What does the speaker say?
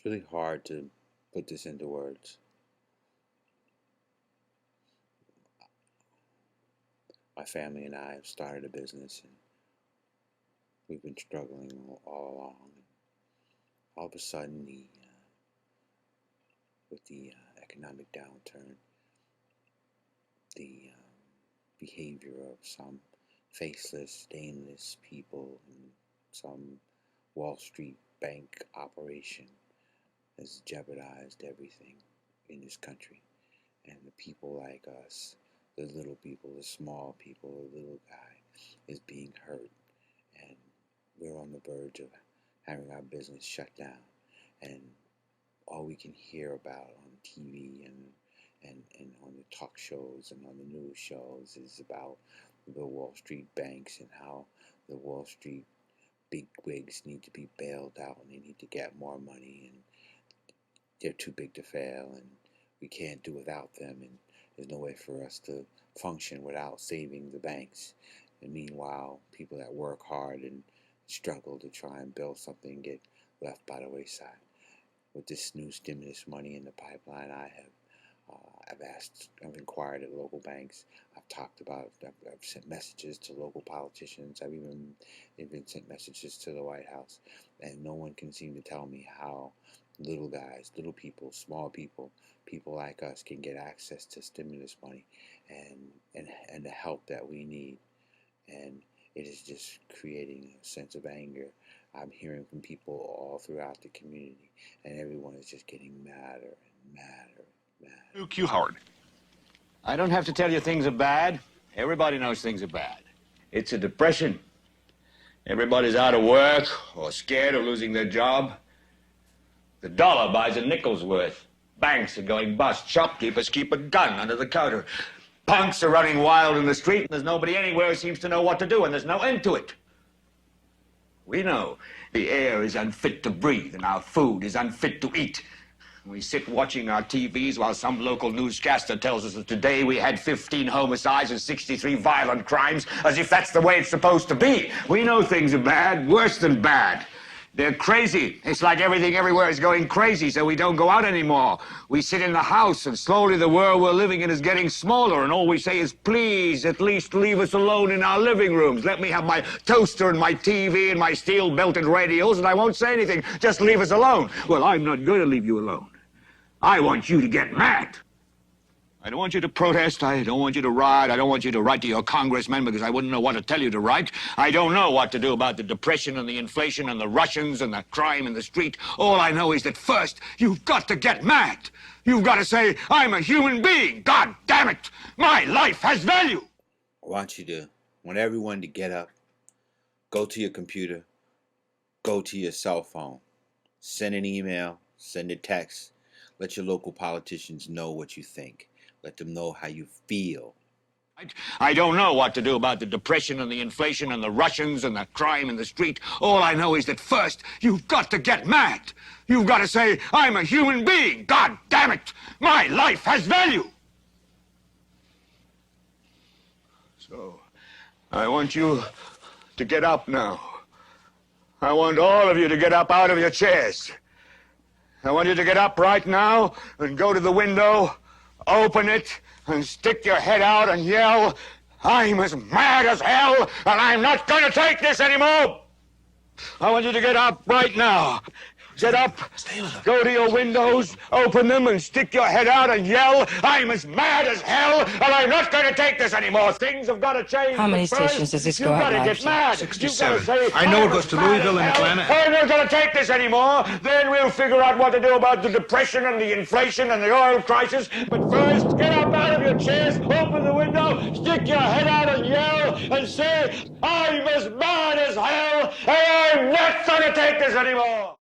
really hard to put this into words. My family and I have started a business, and we've been struggling all along. All of a sudden, with the economic downturn, the behavior of some faceless, nameless people and some Wall Street bank operation has jeopardized everything in this country. And the people like us, the little people, the small people, the little guy is being hurt. And we're on the verge of having our business shut down. And all we can hear about on TV and on the talk shows and on the news shows is about the Wall Street banks and how the Wall Street big wigs need to be bailed out and they need to get more money and they're too big to fail and we can't do without them and there's no way for us to function without saving the banks. And meanwhile, people that work hard and struggle to try and build something get left by the wayside. With this new stimulus money in the pipeline, I've inquired at local banks. I've sent messages to local politicians. I've even sent messages to the White House, and no one can seem to tell me how little guys, little people, small people, people like us can get access to stimulus money and the help that we need. And it is just creating a sense of anger. I'm hearing from people all throughout the community, and everyone is just getting madder and madder and madder. Q. Howard. I don't have to tell you things are bad. Everybody knows things are bad. It's a depression. Everybody's out of work or scared of losing their job. The dollar buys a nickel's worth. Banks are going bust. Shopkeepers keep a gun under the counter. Punks are running wild in the street, and there's nobody anywhere who seems to know what to do, and there's no end to it. We know the air is unfit to breathe, and our food is unfit to eat. We sit watching our TVs while some local newscaster tells us that today we had 15 homicides and 63 violent crimes, as if that's the way it's supposed to be. We know things are bad, worse than bad. They're crazy. It's like everything everywhere is going crazy, so we don't go out anymore. We sit in the house, and slowly the world we're living in is getting smaller, and all we say is, please, at least leave us alone in our living rooms. Let me have my toaster and my TV and my steel-belted radios, and I won't say anything. Just leave us alone. Well, I'm not going to leave you alone. I want you to get mad. I don't want you to protest. I don't want you to riot. I don't want you to write to your congressman because I wouldn't know what to tell you to write. I don't know what to do about the depression and the inflation and the Russians and the crime in the street. All I know is that first, you've got to get mad. You've got to say, I'm a human being. God damn it. My life has value. I want everyone to get up, go to your computer, go to your cell phone, send an email, send a text, let your local politicians know what you think. Let them know how you feel. I don't know what to do about the depression and the inflation and the Russians and the crime in the street. All I know is that first, you've got to get mad. You've got to say, I'm a human being. God damn it. My life has value. So, I want you to get up now. I want all of you to get up out of your chairs. I want you to get up right now and go to the window, open it, and stick your head out and yell, I'm as mad as hell, and I'm not going to take this anymore. I want you to get up right now. Get up, go to your windows, open them, and stick your head out and yell, I'm as mad as hell, and I'm not going to take this anymore. Things have got to change. How many stations does this go out? You've got to get mad. 67. Say, I know it goes to Louisville and Atlanta. I'm not going to take this anymore. Then we'll figure out what to do about the depression and the inflation and the oil crisis. But first, get up out of your chairs, open the window, stick your head out and yell, and say, I'm as mad as hell, and I'm not going to take this anymore.